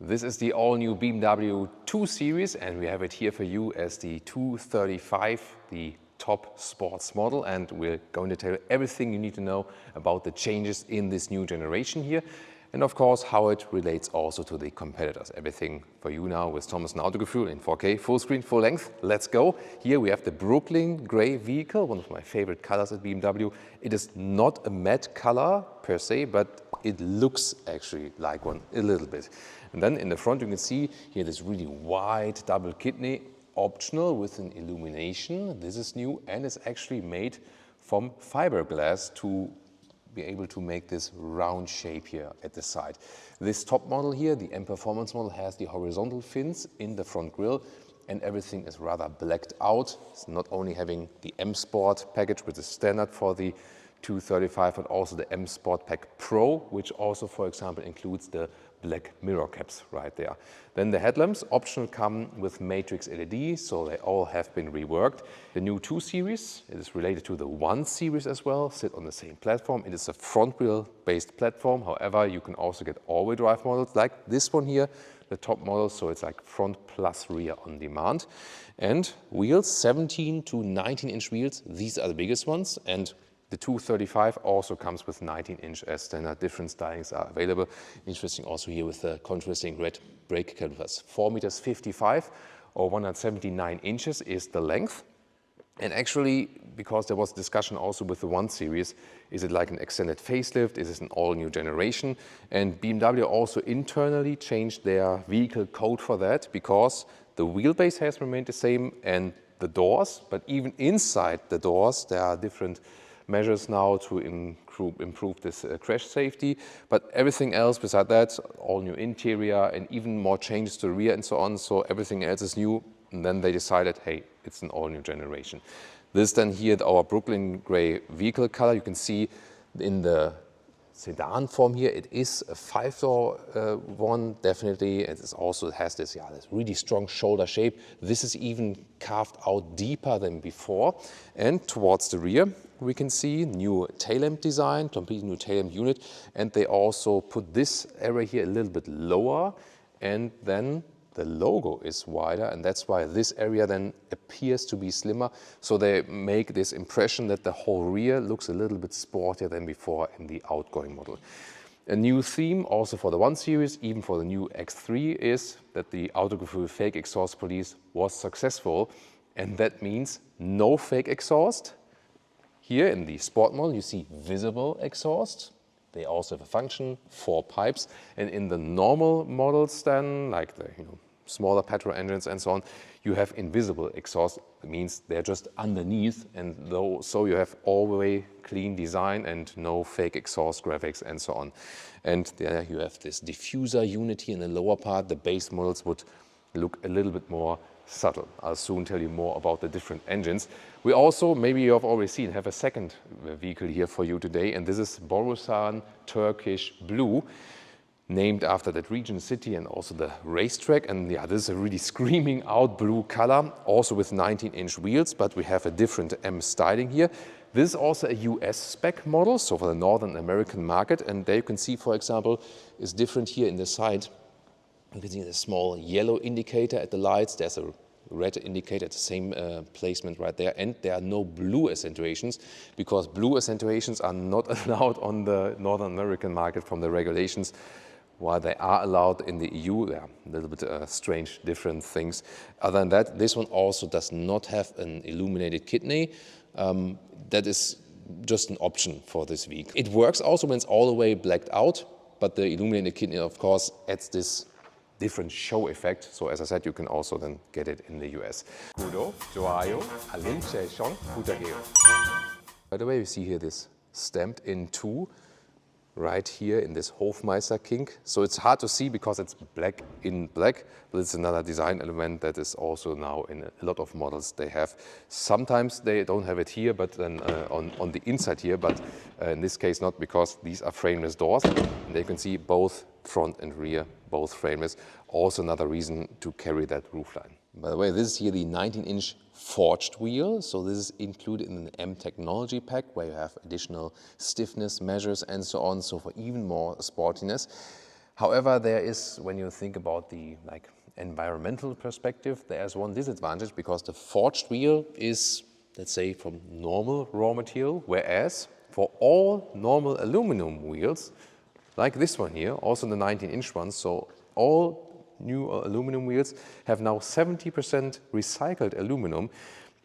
This is the all-new BMW 2 Series, and we have it here for you as the 235, the top sports model, and we're going to tell you everything you need to know about the changes in this new generation here, and of course how it relates also to the competitors. Everything for you now with Thoma스는 Autogefühl in 4K, full screen, full length. Let's go. Here we have the Brooklyn gray vehicle, one of my favorite colors at BMW. It is not a matte color per se, but it looks actually like one a little bit. And then in the front you can see here this really wide double kidney, optional with an illumination. This is new and it's actually made from fiberglass to be able to make this round shape here at the side. This top model here, the M Performance model, has the horizontal fins in the front grille and everything is rather blacked out. It's not only having the M Sport package, which is standard for the 235, but also the M Sport Pack Pro, which also, for example, includes the black mirror caps right there. Then the headlamps, optional, come with matrix LED, so they all have been reworked. The new 2 Series, it is related to the 1 Series as well, sit on the same platform. It is a front wheel based platform. However, you can also get all-wheel drive models like this one here, the top model, so it's like front plus rear on demand. And wheels, 17 to 19-inch wheels, these are the biggest ones, and the 235 also comes with 19-inch as standard. Different stylings are available. Interesting also here with the contrasting red brake calipers. 4.55 meters or 179 inches is the length. And actually, because there was discussion also with the 1 Series, is it like an extended facelift? Is it an all-new generation? And BMW also internally changed their vehicle code for that, because the wheelbase has remained the same and the doors, but even inside the doors there are different measures now to improve this crash safety, but everything else beside that, all new interior and even more changes to the rear and so on, so everything else is new. And then they decided, hey, it's an all new generation. This then here, our Brooklyn gray vehicle color, you can see in the sedan form here, it is a 5-door one, definitely. It is also has this, this really strong shoulder shape. This is even carved out deeper than before. And towards the rear, we can see new tail lamp design, completely new tail lamp unit. And they also put this area here a little bit lower, and then the logo is wider, and that's why this area then appears to be slimmer. So they make this impression that the whole rear looks a little bit sportier than before in the outgoing model. A new theme also for the 1 Series, even for the new X3, is that the Autogefühl fake exhaust police was successful, and that means no fake exhaust. Here in the sport model you see visible exhaust. They also have a function, 4 pipes, and in the normal models then, like the smaller petrol engines and so on, you have invisible exhaust. It means they're just underneath, and so you have always clean design and no fake exhaust graphics and so on. And there you have this diffuser unit here in the lower part. The base models would look a little bit more subtle. I'll soon tell you more about the different engines. We also, maybe you have already seen, have a second vehicle here for you today, and this is Borusan Turkish Blue, named after that region, city, and also the racetrack. And yeah, this is a really screaming out blue color, also with 19-inch wheels, but we have a different M styling here. This is also a US spec model, so for the Northern American market, and there you can see, for example, is different here in the side. You can see a small yellow indicator at the lights. There's a red indicator at the same placement right there. And there are no blue accentuations, because blue accentuations are not allowed on the Northern American market from the regulations. While they are allowed in the EU, they are a little bit strange, different things. Other than that, this one also does not have an illuminated kidney. That is just an option for this vehicle. It works also when it's all the way blacked out, but the illuminated kidney, of course, adds this different show effect. So as I said, you can also then get it in the US. 구독, 좋아요, 알림 설정 부탁해요. By the way, you see here this stamped in 2 right here in this Hofmeister kink. So it's hard to see because it's black in black, but it's another design element that is also now in a lot of models they have. Sometimes they don't have it here, but then on the inside here, but in this case not, because these are frameless doors. And you can see both front and rear, both frameless. Also another reason to carry that roofline. By the way, this is here the 19-inch forged wheel. So this is included in an M technology pack where you have additional stiffness measures and so on, so for even more sportiness. However, there is, when you think about the environmental perspective, there's one disadvantage because the forged wheel is, let's say, from normal raw material, whereas for all normal aluminum wheels, like this one here, also the 19-inch ones, so all new aluminum wheels have now 70% recycled aluminum.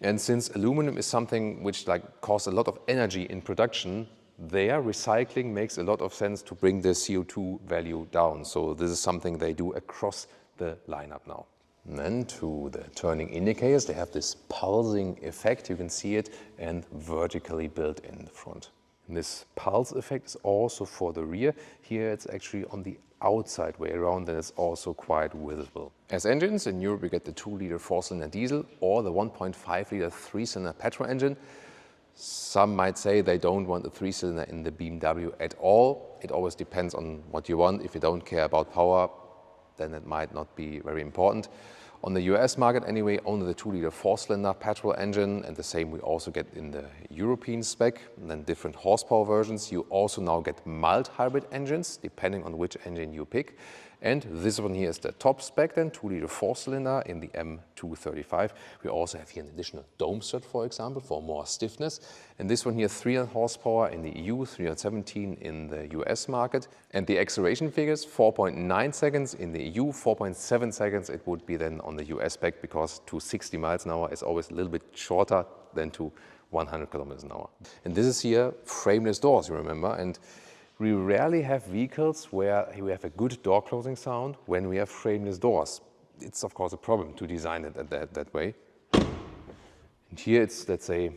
And since aluminum is something which costs a lot of energy in production, their recycling makes a lot of sense to bring the CO2 value down. So this is something they do across the lineup now. And then to the turning indicators, they have this pulsing effect, you can see it, and vertically built in the front. And this pulse effect is also for the rear. Here it's actually on the outside way around, and it's also quite visible. As engines, in Europe we get the 2-liter 4-cylinder diesel or the 1.5-liter 3-cylinder petrol engine. Some might say they don't want a 3-cylinder in the BMW at all. It always depends on what you want. If you don't care about power, then it might not be very important. On the US market anyway, only the 2-liter 4-cylinder petrol engine, and the same we also get in the European spec, and then different horsepower versions. You also now get mild hybrid engines, depending on which engine you pick. And this one here is the top spec, then 2-liter 4-cylinder in the M235. We also have here an additional dome strut, for example, for more stiffness. And this one here, 300 horsepower in the EU, 317 in the US market. And the acceleration figures, 4.9 seconds in the EU, 4.7 seconds it would be then on the US spec, because to 60 miles an hour is always a little bit shorter than to 100 kilometers an hour. And this is here frameless doors, you remember. And we rarely have vehicles where we have a good door closing sound when we have frameless doors. It's of course a problem to design it that way. And here it's, let's say,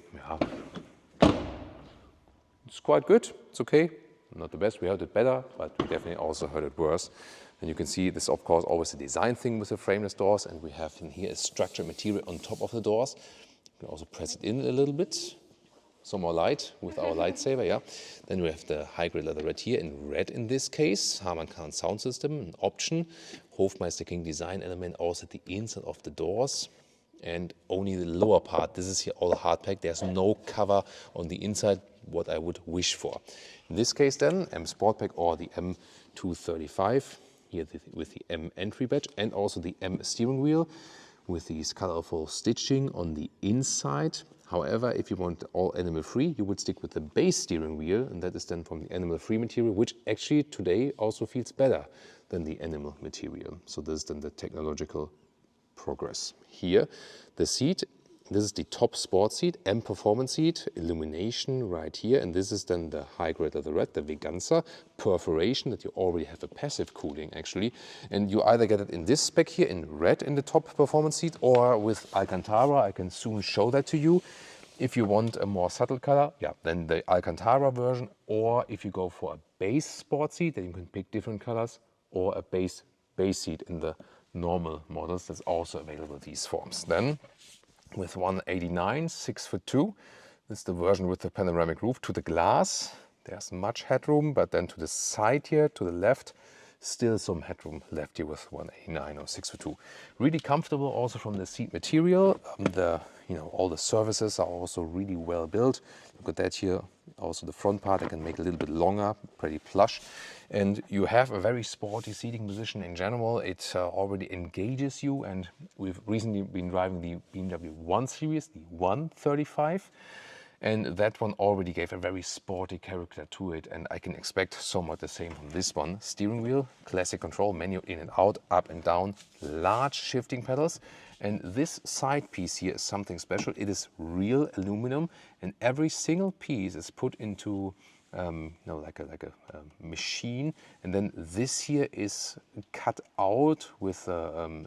it's quite good, it's okay. Not the best, we heard it better, but we definitely also heard it worse. And you can see this, of course, always a design thing with the frameless doors, and we have in here a structured material on top of the doors. You can also press it in a little bit. Some more light with our lightsaber, yeah. Then we have the high-grade leatherette here in red in this case. Harman Kardon sound system, an option. Hofmeister King design element also at the inside of the doors. And only the lower part, this is here all hard pack. There's no cover on the inside, what I would wish for. In this case then, M Sport Pack or the M235, here with the M entry badge, and also the M steering wheel with these colorful stitching on the inside. However, if you want all animal-free, you would stick with the base steering wheel, and that is then from the animal-free material, which actually today also feels better than the animal material. So this is then the technological progress. Here, the seat, this is the top sport seat, M performance seat, illumination right here, and this is then the high-grade leatherette, the Veganza, perforation that you already have a passive cooling actually, and you either get it in this spec here in red in the top performance seat or with Alcantara. I can soon show that to you. If you want a more subtle color, yeah, then the Alcantara version, or if you go for a base sport seat, then you can pick different colors, or a base seat in the normal models. That's also available, these forms. Then with 189, 6'2", this is the version with the panoramic roof. To the glass, there's much headroom, but then to the side here, to the left, still some headroom left here with 189 or 6'2". Really comfortable also from the seat material. All the surfaces are also really well built. Look at that here. Also the front part I can make a little bit longer, pretty plush. And you have a very sporty seating position in general. It already engages you, and we've recently been driving the BMW 1 Series, the 135. And that one already gave a very sporty character to it, and I can expect somewhat the same from this one. Steering wheel, classic control, menu in and out, up and down, large shifting pedals. And this side piece here is something special. It is real aluminum, and every single piece is put into like a machine, and then this here is cut out with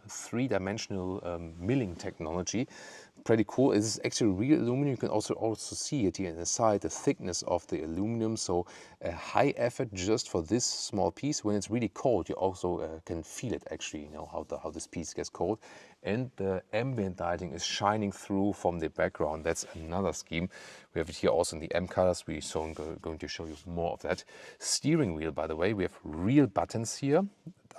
three-dimensional milling technology. Pretty cool. It is actually real aluminum. You can also see it here in the side, the thickness of the aluminum. So a high effort just for this small piece. When it's really cold, you also can feel it actually, how this piece gets cold. And the ambient lighting is shining through from the background. That's another scheme. We have it here also in the M colors. We're soon going to show you more of that. Steering wheel, by the way, we have real buttons here.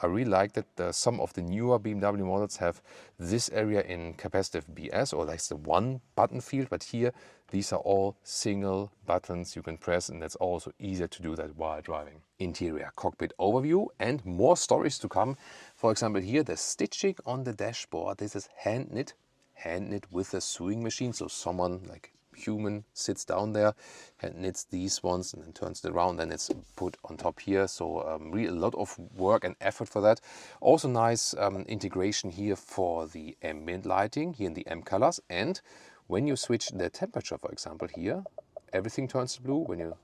I really like that some of the newer BMW models have this area in capacitive BS, or like the one button field, but here these are all single buttons you can press, and that's also easier to do that while driving. Interior cockpit overview and more stories to come. For example, here the stitching on the dashboard, this is hand knit with a sewing machine, so someone like human sits down there and knits these ones and then turns it around, then it's put on top here. So really a lot of work and effort for that. Also nice integration here for the ambient lighting here in the M colors, and when you switch the temperature, for example, here everything turns to blue. When you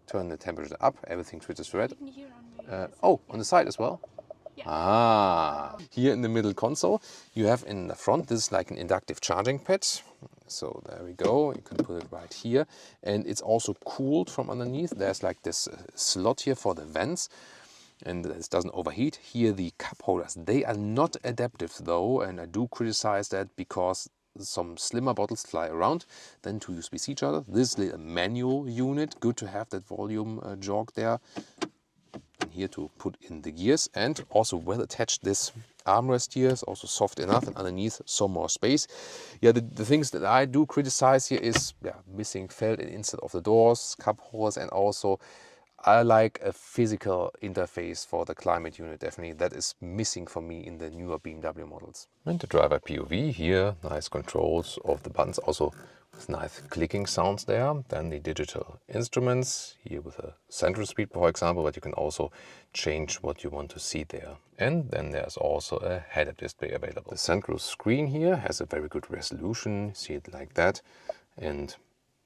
turn the temperature up, everything switches to red. Oh, on the side as well. Ah, here in the middle console you have in the front, this is like an inductive charging pad. So there we go, you can put it right here, and it's also cooled from underneath. There's like this slot here for the vents, and this doesn't overheat. Here the cup holders, they are not adaptive though, and I do criticize that because some slimmer bottles fly around. Then two USB-C chargers. This is a manual unit, good to have that volume jog there. And here to put in the gears, and also well attached this armrest here is also soft enough, and underneath some more space. Yeah, the things that I do criticize here is missing felt inside of the doors, cup holders, and also I like a physical interface for the climate unit. Definitely that is missing for me in the newer BMW models. And the driver POV here, nice controls of the buttons, also with nice clicking sounds there. Then the digital instruments here with a central speed, for example, but you can also change what you want to see there. And then there's also a head-up display available. The central screen here has a very good resolution, see it like that. And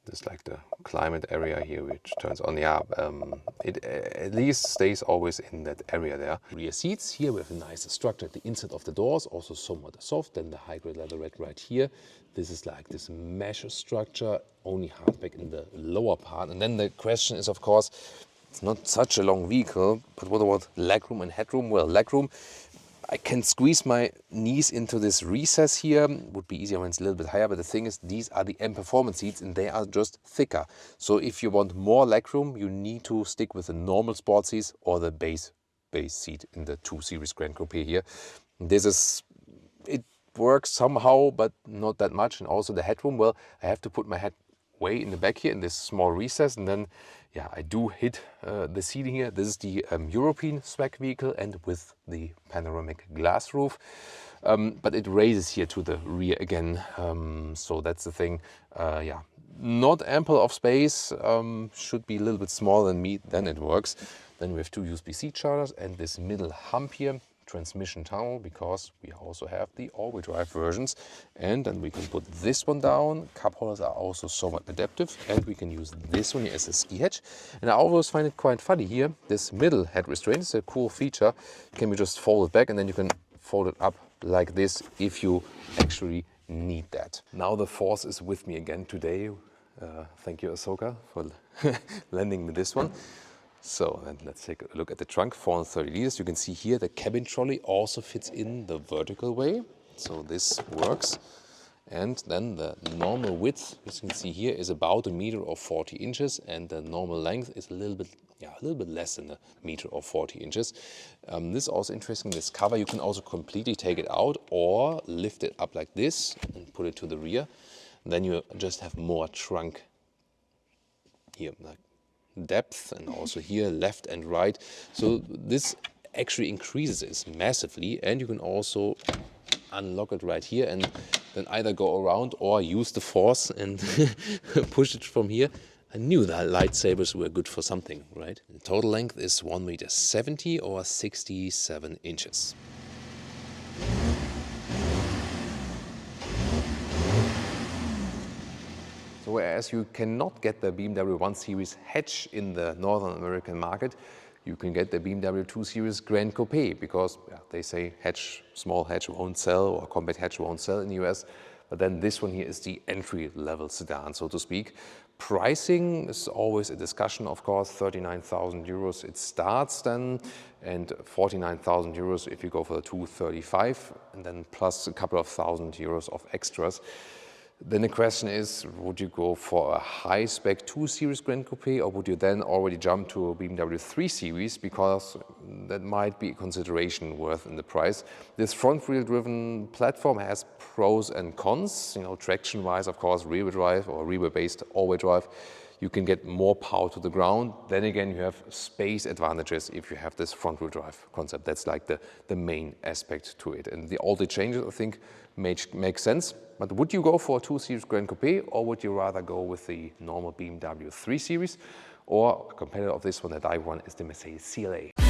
this is like the climate area here, which turns on. Yeah, it at least stays always in that area there. Rear seats here with a nice structure at the inside of the doors, also somewhat soft. Then the high-grade leatherette right here. This is like this mesh structure, only hardback in the lower part. And then the question is, of course, it's not such a long vehicle, but what about legroom and headroom? Well, legroom, I can squeeze my knees into this recess here. Would be easier when it's a little bit higher, but the thing is, these are the M Performance seats and they are just thicker. So if you want more legroom, you need to stick with the normal sport seats or the base seat in the 2 Series Grand Coupe here. It works somehow, but not that much. And also the headroom, well, I have to put my head way in the back here in this small recess, and then yeah, I do hit the seating here. This is the European spec vehicle and with the panoramic glass roof, but it raises here to the rear again, so that's the thing. Yeah, not ample of space, should be a little bit smaller than me, then it works. Then we have two USB-C chargers and this middle hump here, transmission tunnel, because we also have the all-wheel drive versions. And then we can put this one down. Cup holders are also somewhat adaptive, and we can use this one here as a ski hatch. And I always find it quite funny here, this middle head restraint is a cool feature. Can be just folded back, and then you can fold it up like this if you actually need that. Now the force is with me again today. Thank you, Ahsoka, for lending me this one. So then let's take a look at the trunk, 430 liters. You can see here the cabin trolley also fits in the vertical way. So this works. And then the normal width, as you can see here, is about 1 meter or 40 inches. And the normal length is a little bit less than 1 meter or 40 inches. This is also interesting, this cover, you can also completely take it out or lift it up like this and put it to the rear. And then you just have more trunk here, like depth, and also here left and right. So this actually increases this massively, and you can also unlock it right here and then either go around or use the force and push it from here. I knew that lightsabers were good for something, right? The total length is 1.70 meters or 67 inches. So whereas you cannot get the BMW 1 Series hatch in the Northern American market, you can get the BMW 2 Series Grand Coupe, because they say small hatch won't sell, or compact hatch won't sell in the US. But then this one here is the entry-level sedan, so to speak. Pricing is always a discussion, of course. 39,000 euros it starts then, and 49,000 euros if you go for the 235, and then plus a couple of thousand euros of extras. Then the question is, would you go for a high-spec 2 Series Grankupe, or would you then already jump to a BMW 3 Series, because that might be a consideration worth in the price. This front-wheel driven platform has pros and cons. Traction-wise, of course, rear-wheel drive or rear-wheel-based all-wheel drive, you can get more power to the ground. Then again, you have space advantages if you have this front-wheel drive concept. That's like the main aspect to it. And all the changes, I think, make sense. But would you go for a 2 Series Grankupe, or would you rather go with the normal BMW 3 Series? Or a competitor of this one that I won is the Mercedes CLA.